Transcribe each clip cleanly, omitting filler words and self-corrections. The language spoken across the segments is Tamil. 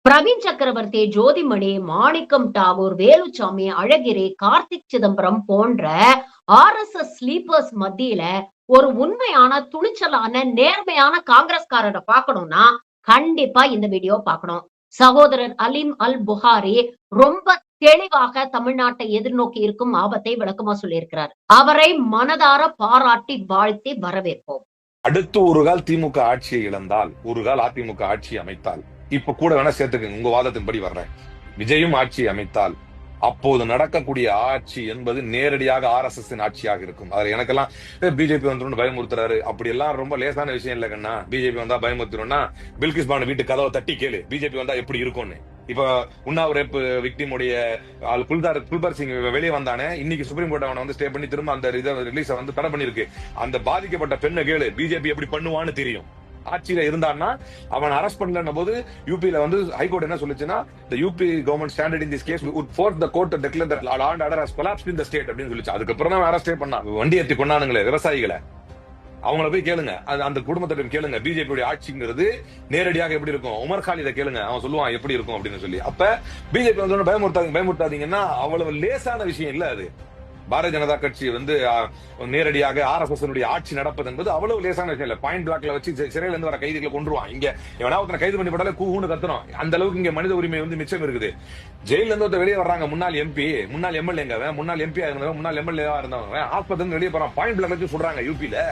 பிரவீன் சக்கரவர்த்தி, ஜோதிமணி, மாணிக்கம் டாகூர், வேலுச்சாமி, அழகிரி, கார்த்திக் சிதம்பரம் போன்ற ஆர்எஸ்எஸ் ஸ்லீப்பர்ஸ் மத்தியில ஒரு உண்மையான, துணிச்சலான, நேர்மையான காங்கிரஸ்காரரை பார்க்கணும்னா, கண்டிப்பா இந்த வீடியோ பார்க்கணும். சகோதரர் அலீம் அல் புகாரி ரொம்ப தெளிவாக தமிழ்நாட்டை எதிர்நோக்கி இருக்கும் ஆபத்தை விளக்கமா சொல்லியிருக்கிறார். அவரை மனதார பாராட்டி வாழ்த்தி வரவேற்போம். அடுத்து ஒரு கால் திமுக ஆட்சியை இழந்தால், ஒரு கால் அதிமுக ஆட்சி அமைத்தால், இப்ப கூட வேணா சேர்த்துக்கங்க, உங்க வாதத்தின்படி வர்றேன், விஜயும் ஆட்சி அமைத்தால் அப்போது நடக்கக்கூடிய ஆட்சி என்பது நேரடியாக RSS ஆட்சியாக இருக்கும். அது எனக்கெல்லாம் பிஜேபி வந்துடும் பயமுறுத்துறாரு, அப்படி எல்லாம் ரொம்ப லேசான விஷயம் இல்ல கண்ணா. பிஜேபி வந்தா பயமுறுத்திடும்னா பில்கிஸ் பானு வீட்டு கதவை தட்டி கேளு, பிஜேபி வந்தா எப்படி இருக்கும்னு. இப்ப உன்னாவ் ரேப் விக்டிம் உடைய குல்பார் சிங் வெளியே வந்தானே, இன்னைக்கு சுப்ரீம் கோர்ட் அவனை வந்து ஸ்டே பண்ணி திரும்ப அந்த ரிலீஸ வந்து தடை பண்ணிருக்கு. அந்த பாதிக்கப்பட்ட பெண்ணை கேளு, பிஜேபி எப்படி பண்ணுவான்னு தெரியும். ஆட்சியில இருந்தான்னா அவன் அரெஸ்ட் பண்ணலன்ன போது யூபியில வந்து ஹைகோர்ட் என்ன சொல்லுச்சுன்னா, the UP government standard in this case would force the court to declare that law and order has collapsed in the state அப்படின்னு சொல்லிச்சு. அதுக்கப்புறம் தான் அரெஸ்டே பண்ணான். வண்டி ஏத்தி கொண்டானுங்களே விவசாயிகளை, அவங்கள போய் கேளுங்க, அந்த குடும்பத்திடம் கேளுங்க, பிஜேபி ஆட்சிங்கிறது நேரடியாக எப்படி இருக்கும். உமர் காலித கேளுங்க, அவன் சொல்லுவான் எப்படி இருக்கும் அப்படின்னு சொல்லி. அப்ப பிஜேபி வந்து பயமுறுத்தாதீங்கன்னா அவ்வளவு லேசான விஷயம் இல்ல அது. பாரதிய ஜனதா கட்சி வந்து நேரடியாக RSS ஆட்சி நடப்பது என்பது அவ்வளவு லேசான விஷயம் இல்ல. பாயிண்ட் பிளாக்ல வச்சு சிறையில இருந்து வர கைதிகளை கொண்டுருவான். இங்க எவனாவது கைது பண்ணி போட்டாலே கூன்னு கத்துறோம். அந்த அளவுக்கு இங்க மனித உரிமை வந்து மிச்சம் இருக்குது. ஜெயில இருந்து வெளியே வர்றாங்க முன்னாள் MP, முன்னாள் MLA, முன்னாள் MP இருந்தவங்க, முன்னாள் MLA இருந்தவங்க ஆஸ்பத்திரி வெளியே போறான், பாயிண்ட் பிளாக் வச்சு சொல்றாங்க. யூபியில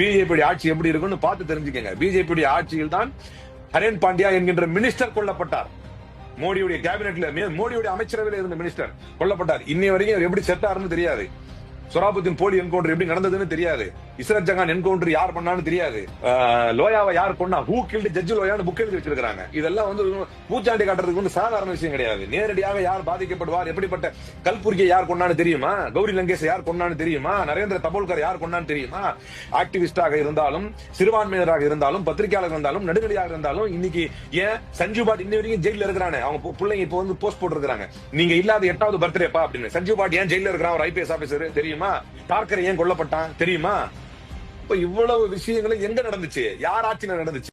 பிஜேபி ஆட்சி எப்படி இருக்குன்னு பார்த்து தெரிஞ்சுக்கங்க. பிஜேபி ஆட்சியில் தான் ஹரேன் பாண்டியா என்கின்ற மினிஸ்டர் கொல்லப்பட்டார். மோடியுடைய கேபினெட்ல, மோடியுடைய அமைச்சரவையில் இருந்த மினிஸ்டர் கொல்லப்பட்டார். இன்னை வரைக்கும் எப்படி செத்தாருன்னு தெரியாது. சொராபுத்தின் போலி என்கவுண்டர் எப்படி நடந்ததுன்னு தெரியாது. இஸ்ரத் ஜகான் என்கவுண்டர் யார் பண்ணான்னு தெரியாது. லோயாவை யார் கொண்டா, ஹூ கில்ட் ஜட்ஜ் லோயான்னு புக் எழுதி வச்சிருக்காங்க. இதெல்லாம் வந்து பூச்சாண்டி காட்டுறதுக்கு வந்து சாதாரண விஷயம் கிடையாது. நேரடியாக யார் பாதிக்கப்படுவார், எப்படிப்பட்ட கல்புர்கியை யார் கொண்டான்னு தெரியுமா, கௌரி லங்கேஷ் யார் கொண்டான்னு தெரியுமா, நரேந்திர தபோல்கர் யார் கொண்டான்னு தெரியுமா. ஆக்டிவிஸ்டாக இருந்தாலும், சிறுபான்மையினராக இருந்தாலும், பத்திரிகையாளர் இருந்தாலும், நடுநிலையாக இருந்தாலும், இன்னைக்கு ஏன் சஞ்சீவ் பாட் இன்ன வரைக்கும் ஜெயில இருக்கிறாங்க. அவங்க பிள்ளைங்க இப்ப வந்து போஸ்ட் போட்டுருக்காங்க, நீங்க இல்லாத 8வது பர்த்டேப்பா அப்படின்னு. சஞ்சீவ் பாட் ஏன் ஜெயில இருக்கிறான், ஒரு IPS ஆபீசர் தெரியுமா. டார்கர் ஏன் கொல்லப்பட்டான் தெரியுமா. இப்ப இவ்வளவு விஷயங்களும் எங்க நடந்துச்சு, யார் ஆட்சியில நடந்துச்சு.